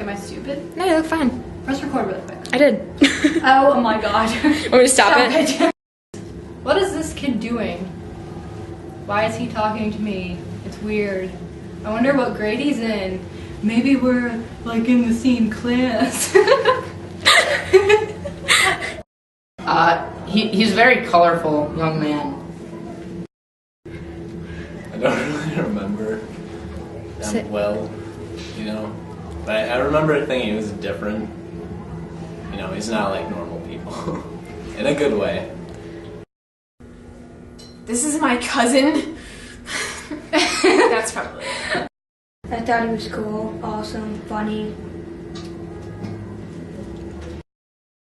Am I stupid? No, you look fine. Press record really quick. I did. Oh my god. Want me to stop it? What is this kid doing? Why is he talking to me? It's weird. I wonder what grade he's in. Maybe we're like in the same class. He's a very colorful young man. I don't really remember them well, you know, but I remember thinking he was different. You know, he's not like normal people, in a good way. This is my cousin. That's probably it. I thought he was cool, awesome, funny.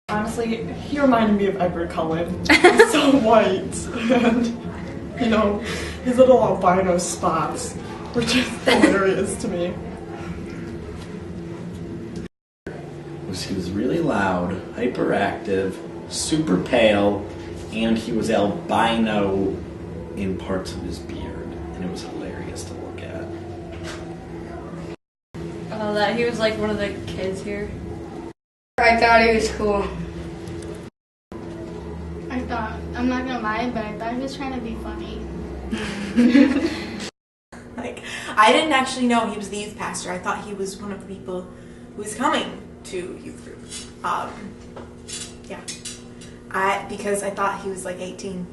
Honestly, he reminded me of Edward Cullen. He's so white, and you know, his little albino spots were just hilarious to me. He was really loud, hyperactive, super pale, and he was albino in parts of his beard, and it was hilarious to look at. Oh, that he was like one of the kids here. I thought he was cool. I'm not gonna lie, but I thought he was trying to be funny. Like, I didn't actually know he was the youth pastor. I thought he was one of the people who was coming to youth group. Yeah. Because I thought he was like 18.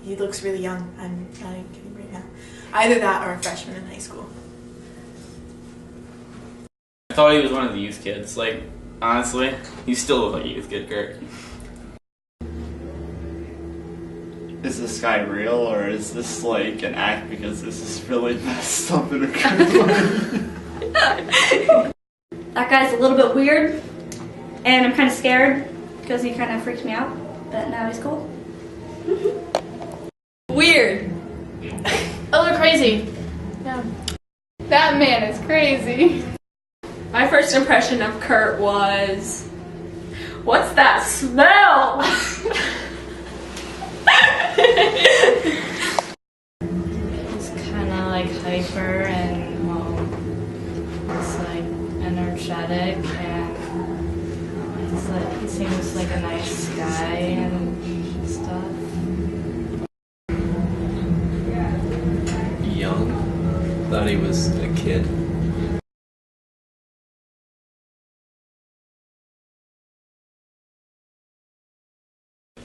He looks really young. I'm not even kidding right now. Either that or a freshman in high school. I thought he was one of the youth kids. Like, honestly, you still look like a youth kid, Kurt. Is this guy real, or is this like an act because this is really messed up in a good way? That guy's a little bit weird, and I'm kind of scared because he kind of freaks me out, but now he's cool. Weird. Oh, they're crazy. Yeah. That man is crazy. My first impression of Kurt was, what's that smell? He's kind of like hyper and he's like energetic and he seems like a nice guy and stuff. Young. Thought he was a kid.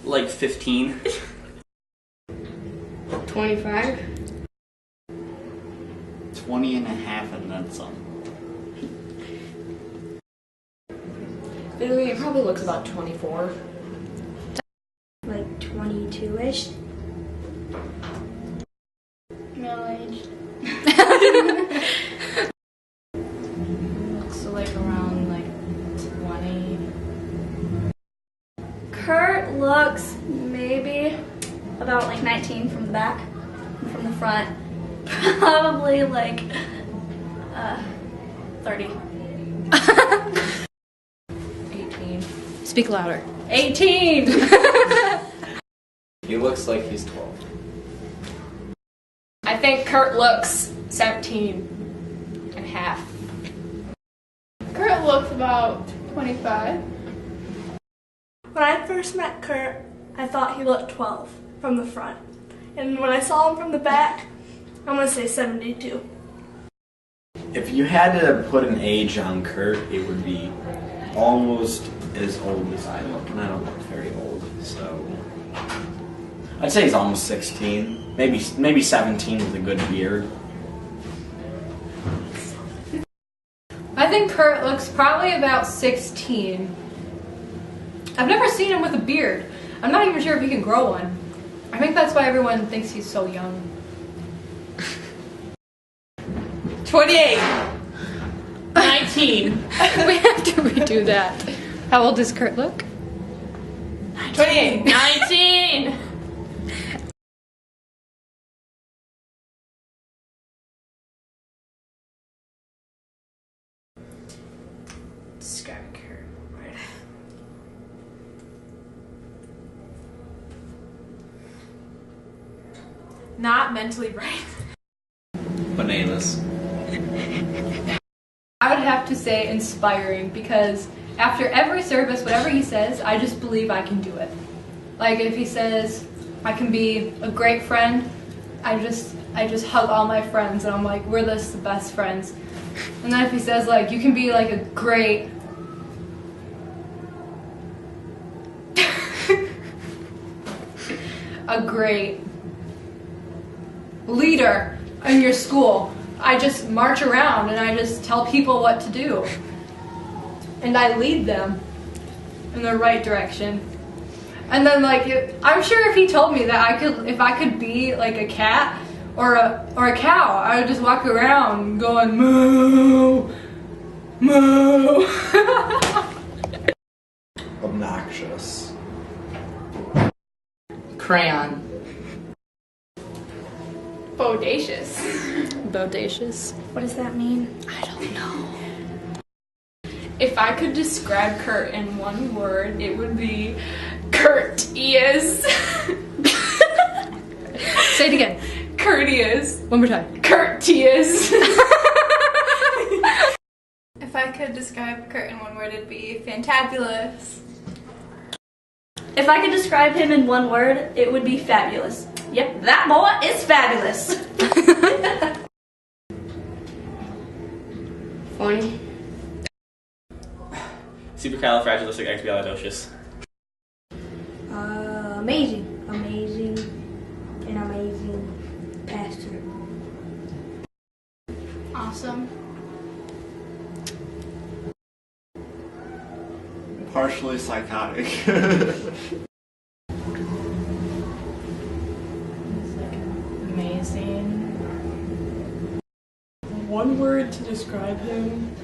Like 15. 25? 20 and a half and then some. He probably looks about 24. Like 22-ish? Middle-aged. Looks like around like 20. Kurt looks maybe about like 19 from the back, and from the front, probably like 30. 18. Speak louder. 18! He looks like he's 12. I think Kurt looks 17 and a half. Kurt looks about 25. When I first met Kurt, I thought he looked 12 from the front. And when I saw him from the back, I'm going to say 72. If you had to put an age on Kurt, it would be almost as old as I look, and I don't look very old, so I'd say he's almost 16, maybe 17 with a good beard. I think Kurt looks probably about 16. I've never seen him with a beard. I'm not even sure if he can grow one. I think that's why everyone thinks he's so young. 28. 19. We have to redo that. How old does Kurt look? 28. 19. Describe Kurt. Right. Not mentally bright. Bananas. I would have to say inspiring, because after every service, whatever he says, I just believe I can do it. Like if he says I can be a great friend, I just hug all my friends and I'm like, we're the best friends. And then if he says like you can be like a great leader in your school, I just march around and I just tell people what to do. And I lead them in the right direction. And then like, I'm sure if he told me that if I could be like a cat or a cow, I would just walk around going moo, moo. Obnoxious. Crayon. Bodacious. Bodacious. What does that mean? I don't know. If I could describe Kurt in one word, it would be courteous. Say it again. Courteous. One more time. Courteous. If I could describe Kurt in one word, it'd be fantabulous. If I could describe him in one word, it would be fabulous. Yep, that boy is fabulous. Funny. Supercalifragilisticexpialidocious. Amazing. Amazing. An amazing pastor. Awesome. Partially psychotic. Amazing. One word to describe him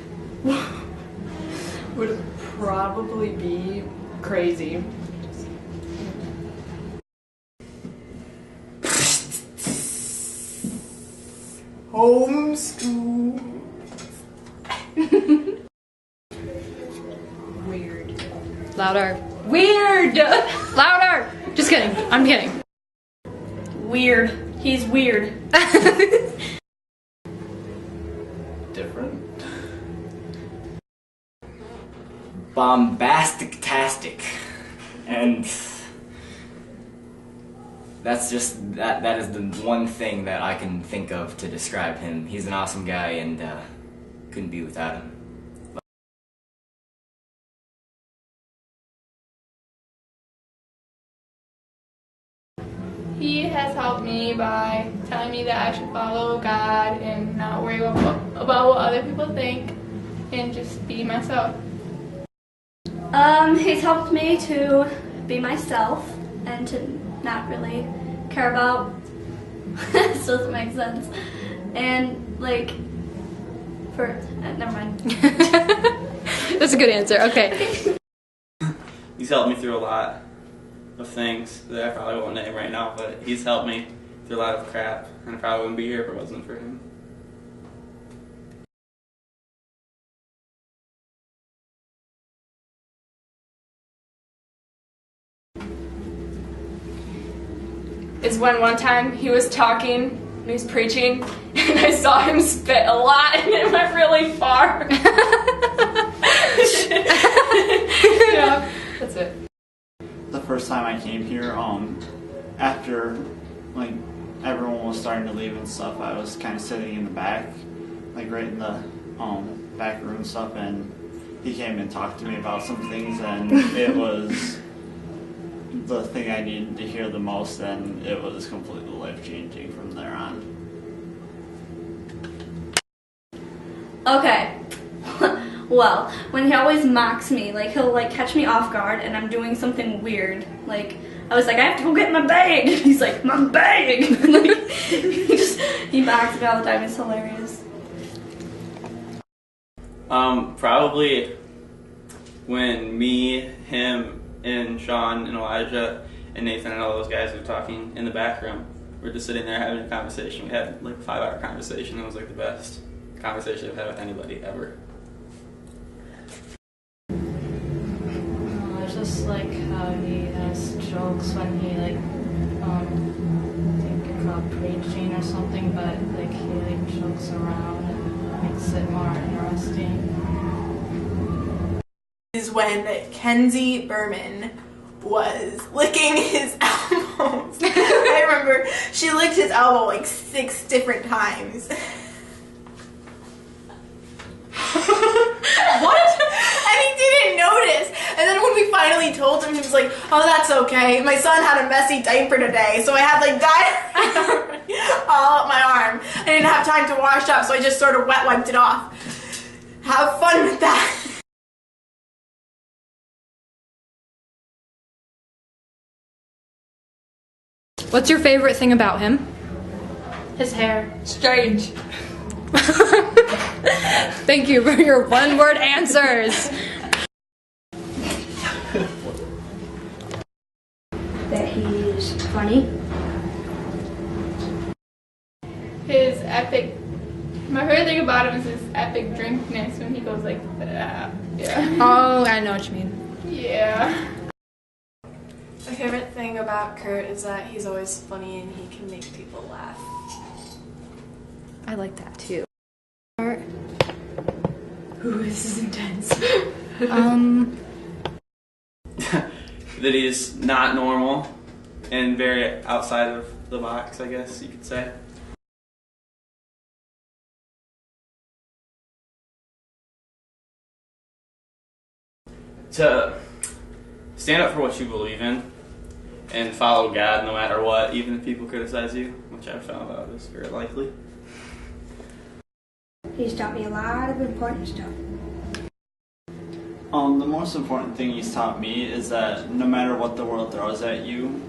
would probably be crazy. Homeschool. Weird. Louder. Weird! Louder! Just kidding. I'm kidding. Weird. He's weird. Different. Bombastic-tastic. And that's just, that is the one thing that I can think of to describe him. He's an awesome guy and couldn't be without him. He has helped me by telling me that I should follow God and not worry about what other people think and just be myself. He's helped me to be myself and to not really care about this doesn't make sense. And like never mind. That's a good answer. Okay. He's helped me through a lot of things that I probably won't name right now, but he's helped me through a lot of crap, and I probably wouldn't be here if it wasn't for him. Is when one time he was talking and he was preaching and I saw him spit a lot and it went really far. Yeah, that's it. The first time I came here, after like everyone was starting to leave and stuff, I was kind of sitting in the back, like right in the back room and stuff, and he came and talked to me about some things, and it was the thing I needed to hear the most, and it was completely life-changing from there on. Okay. Well, when he always mocks me, like he'll like catch me off guard and I'm doing something weird. Like I was like, I have to go get my bag. He's like, my bag. Like, he mocks me all the time. It's hilarious. Probably when me, him, and Sean and Elijah and Nathan and all those guys were talking in the back room. We're just sitting there having a conversation. We had like a 5-hour conversation. It was like the best conversation I've had with anybody ever. I just like how he has jokes when he like preaching or something, but like he like jokes around and makes it more interesting. when Kenzie Berman was licking his elbows. I remember she licked his elbow like 6 different times. What? And he didn't notice. And then when we finally told him, he was like, oh, that's okay. My son had a messy diaper today, so I had like diaper all up my arm. I didn't have time to wash up, so I just sort of wet wiped it off. Have fun with that. What's your favorite thing about him? His hair. Strange. Thank you for your one-word answers. That he's funny. His epic. My favorite thing about him is his epic drinkness when he goes like that. Yeah. Oh, I know what you mean. Yeah. My favorite thing about Kurt is that he's always funny and he can make people laugh. I like that too. Ooh, this is intense. That he's not normal and very outside of the box, I guess you could say. To stand up for what you believe in and follow God no matter what, even if people criticize you, which I've found out is very likely. He's taught me a lot of important stuff. The most important thing he's taught me is that no matter what the world throws at you,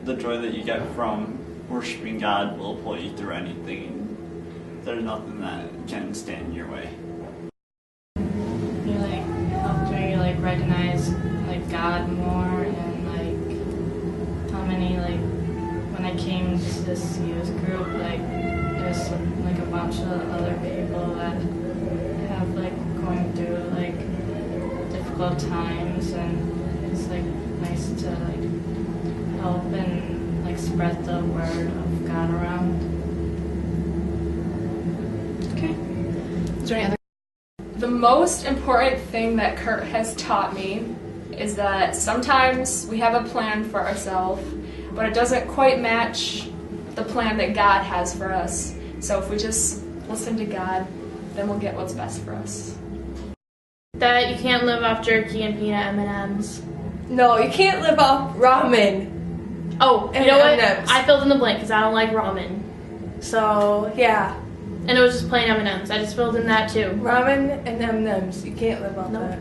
the joy that you get from worshiping God will pull you through anything. There's nothing that can stand in your way. He like helped me like recognize like God more, and like how many like when I came to this youth group, like there's like a bunch of other people that have like going through like difficult times, and it's like nice to like help and like spread the word of God around. Okay. Is there any other? The most important thing that Kurt has taught me is that sometimes we have a plan for ourselves, but it doesn't quite match the plan that God has for us. So if we just listen to God, then we'll get what's best for us. That you can't live off jerky and peanut M&Ms. No, you can't live off ramen. Oh, And you know what? M&Ms. I filled in the blank because I don't like ramen. So, yeah. And it was just plain M&Ms. I just filled in that too. Ramen and M&Ms. You can't live off that.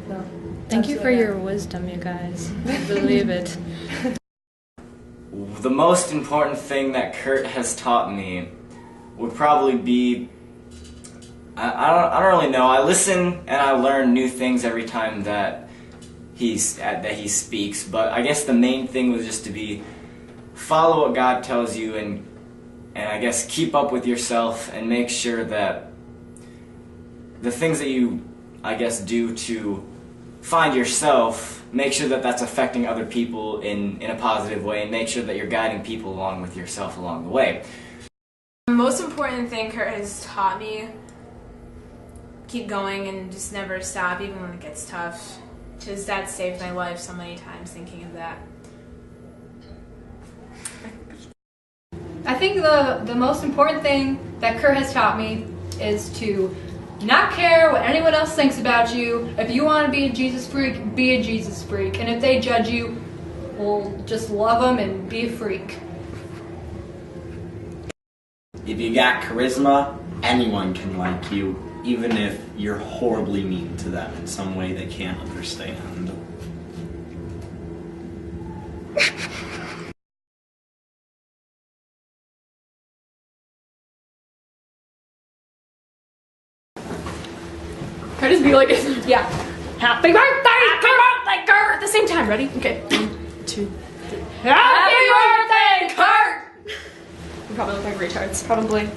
No. Thank you for your wisdom, you guys. I believe it. The most important thing that Kurt has taught me would probably be, I don't really know. I listen and I learn new things every time that he speaks, but I guess the main thing was just to be follow what God tells you, and I guess keep up with yourself and make sure that the things that you, I guess, do to find yourself, make sure that that's affecting other people in a positive way, and make sure that you're guiding people along with yourself along the way. The most important thing Kurt has taught me, keep going and just never stop even when it gets tough. His dad saved my life so many times thinking of that. I think the most important thing that Kurt has taught me is to not care what anyone else thinks about you. If you want to be a Jesus freak, be a Jesus freak. And if they judge you, well, just love them and be a freak. If you got charisma, anyone can like you, even if you're horribly mean to them in some way they can't understand. Can I just be like, yeah. Happy birthday, Kurt! At the same time, ready? Okay. 1, 2, 3. Happy birthday, Kurt! We probably look like retards. Probably.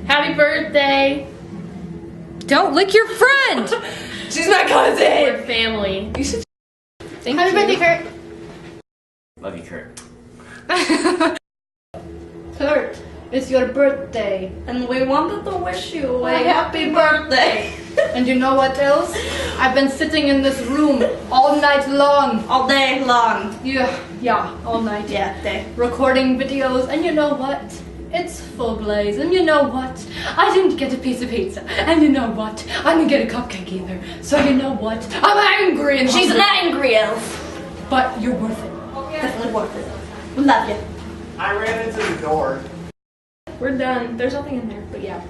Happy birthday! Don't lick your friend! She's my cousin! We're family. You should. Happy birthday, Kurt! Love you, Kurt. Kurt, it's your birthday. And we wanted to wish you a happy birthday. And you know what else? I've been sitting in this room all night long. All day long. Yeah, all night. Yeah, day. Recording videos, and you know what? It's full blaze, and you know what? I didn't get a piece of pizza, and you know what? I didn't get a cupcake either. So you know what? I'm angry and She's an hungry. angry elf. But you're worth it. Definitely worth it. We love you. I ran into the door. We're done. There's nothing in there, but yeah.